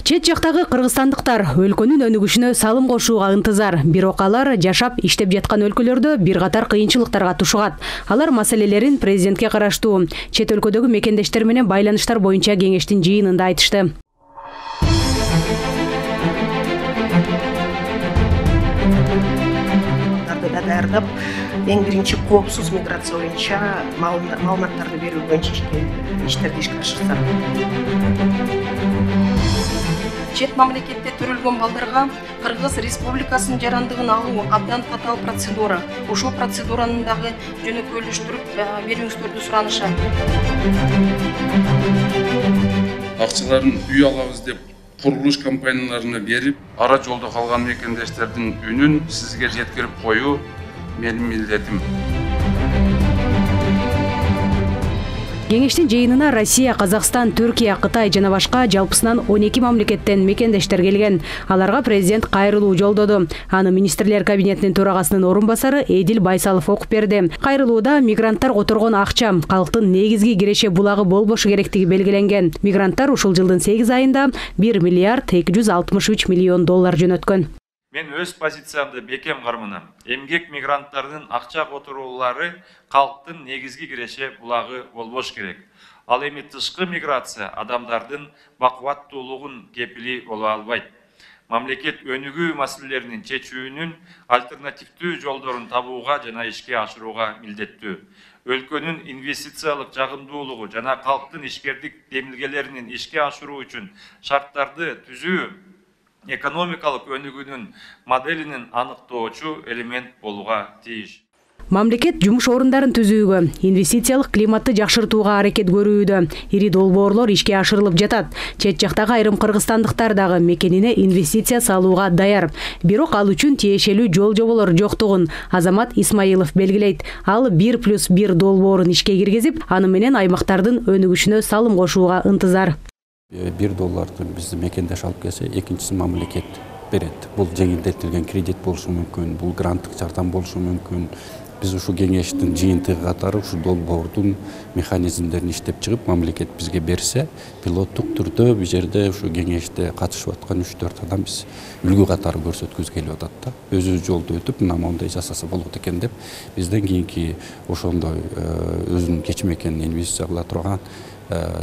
Чет жактагы кыргызстандыктар өлкөнүн өнүгүшүнө салым кошууга ынтызар. Бирок алар жашап иштеп жаткан өлкөлөрдө бир катар кыйынчылыктарга тушугат. Алар маселелерин президентке караштуу чет өлкөдөгү мекендештер менен байланыштар боюнча кеңештин жыйынында айтышты. Даярдап, эң биринчи коопсуз миграция боюнча маалыматтарды берүү боюнча иштерди ишке ашырсак. Чет мамлекетте төрөлгөн балдарга Кыргыз Республикасынын жарандыгын алуу абдан татаал процедура. Ошол процедураны дагы жөнөкөйлөштүрүп берүүңүздөрдү суранышат. Акчаларын үй алабыз деп курулуш компанияларына берип, ара жолдо калган мекендештердин үнүн сизге жеткирип коюу менин милдетим. Кеңештин жыйынына Россия, Казакстан, Түркия, Кытай жана башка жалпысынан 12 мамлекеттен мекендештер келген. Аларга президент кайрылуу жолдоду. Аны министрлер кабинетинин төрагасынын орун басары Эдил Байсалов окуп берди. Кайрылууда мигранттар которгон акча калктын негизги киреше булагы болбошу керектиги белгиленген. Мигранттар ушул жылдын 8 айында 1 миллиард 263 миллион доллар жөнөткөн. Мен өз позициямды бекем карманам. Эмгек мигранттардын акча которуулары калктын негизги киреше булагы болбош керек. Ал эми тышкы миграция адамдардын бакубаттуулугун кепили боло албайт. Мамлекет өнүгүү маселелеринин чечүүнүн альтернативдүү жолдорун табууга жана ишке ашырууга милдеттүү. Өлкөнүн инвестициялык жагымдуулугу жана калктын ишкердик демилгелеринин ишке ашыруу үчүн шарттарды түзүү экономикалык өнүгүүнүн моделинин аныктоочу элемент болууга тийиш. Мамлекет жумуш орундарын түзүүгө, инвестициялык климатты жакшыртууга аракет көрүүдө. Ири долбоорлор ишке ашырылып жатат. Чет жактагы айрым кыргызстандыктар дагы мекенине инвестиция салууга даяр. Бирок ал үчүн тиешелүү жол жоболор жоктугун Азамат Исмаилов белгилейт. Ал 1+1 долбоорун ишке киргизип, аны менен аймактардын өнүгүшүнө салым кошууга ынтызар. $1 бізді мекендеш алып келсе, екіншісі мамлекет береді. Бұл жеңілдетілген кредит болушу мүмкін, бұл гранттық жардам болушу мүмкін. Біз ушу кеңештин жыйынтыгы катары ушу долбоордун механизмдерин иштеп чыгып, мамлекет бизге берсе, пилоттук түрдө бул жерде ушу кеңеште катышып аткан 3-4 адам биз үлгү катары көрсөткүбүз келип атат да. Өзү жолду өтүп, мына мондай жасаса болот экен деп, бизден кийинки ошондой өзүнүн кечме экенин инвестиция кыла турган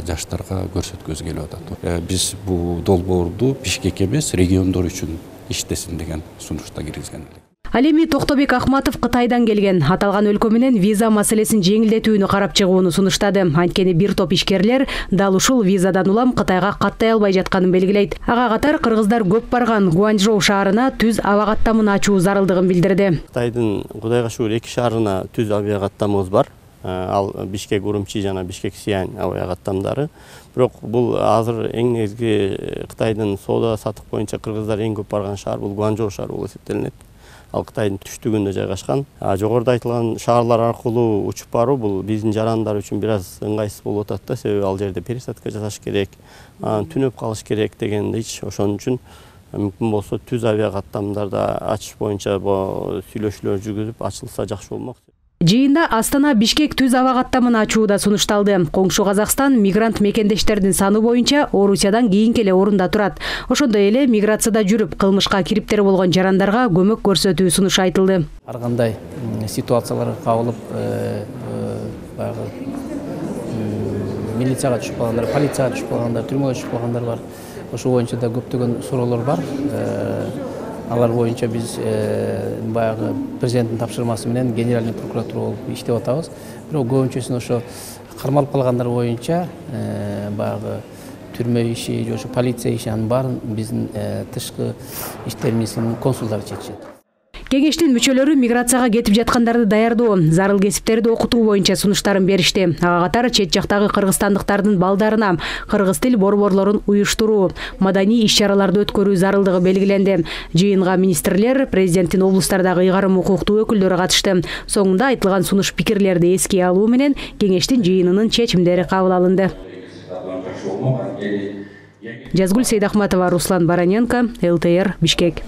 жаштарга көрсөткүбүз келип атат. Биз бул долбоорду Бишкек эмес, региондор үчүн иштесин деген сунушта киргизген элек. Ал эми Токтобек Ахматов Кытайдан келген. Аталган өлкө менен виза маселесин жеңилдетүүнү карап чыгууну сунуштады. Анткени бир топ ишкерлер дал ушул визадан улам Кытайга каттай албай жатканын белгилейт. Ага катар кыргыздар көп барган Гуанчжоу шаарына түз аба каттамын ачуу зарылдыгын билдирди. Кытайдын Кудайга шүгүр 2 шаарына түз аба каттамыбыз бар. Ал Бишкек Урумчи жана Бишкек Сиань аба каттамдары. Бирок бул азыр эң негизги Кытайдын соода сатык боюнча кыргыздар эң көп барган шаар бул Гуанчжоу шаары болуп эсептелинет. Ал Кытайдын түштүгүндө жайгашкан. Жогоруда айтылган шаарлар аркылуу учуп баруу бул биздин жарандар үчүн бир аз ыңгайсыз болуп атат да, себеби ал жерде пересадка жасаш керек, түнөп калыш керек дегенде ошон үчүн мүмкүн болсо түз авиа каттамдарды ачыш боюнча сүйлөшүүлөр жүргүзүп ачылса жакшы болмок. Жыйында Астана Бишкек түз аба каттамын ачууда сунушталды. Коңшу Казакстан мигрант мекендештердин саны боюнча Орусиядан кийинки эле орунда турат. Ошондой эле миграцияда жүрүп, кылмышка кириптери болгон жарандарга көмөк көрсөтүү сунушу айтылды. Ар кандай ситуацияларга кабылып, баягы милицияга түшүп калгандар, полицияга түшүп калгандар, түрмөгө түшүп калгандар бар. Ошол боюнча да көптөгөн суроолор бар. Алар боюнча биз баягы президенттин тапшырмасы менен генеральный прокуратура болуп иштеп атабыз. Бирок көбүнчөсүн ошо кармалып калгандар боюнча баягы түрмө иши, ошо полиция иши анын баарын биздин тышкы иштер министринин консулдары чечишет. Кеңештин мүчөлөрү миграцияга кетип жаткандарды даярдоо, зарыл кесиптерди окутуу боюнча сунуштарын беришти. Ага катар чет жактагы кыргызстандыктардын балдарына кыргыз тил борборлорун уюштуруу, маданий иш-чараларды өткөрүү зарылдыгы белгиленди. Жыйынга министрлер, президенттин облустардагы ыйгарым укуктуу өкүлдөрү катышты. Соңунда айтылган сунуш пикирлерди эске алуу менен кеңештин жыйынынын чечимдери кабыл алынды. Жазгүл Сейдахматова, Руслан Бараненко, ЛТР, Бишкек.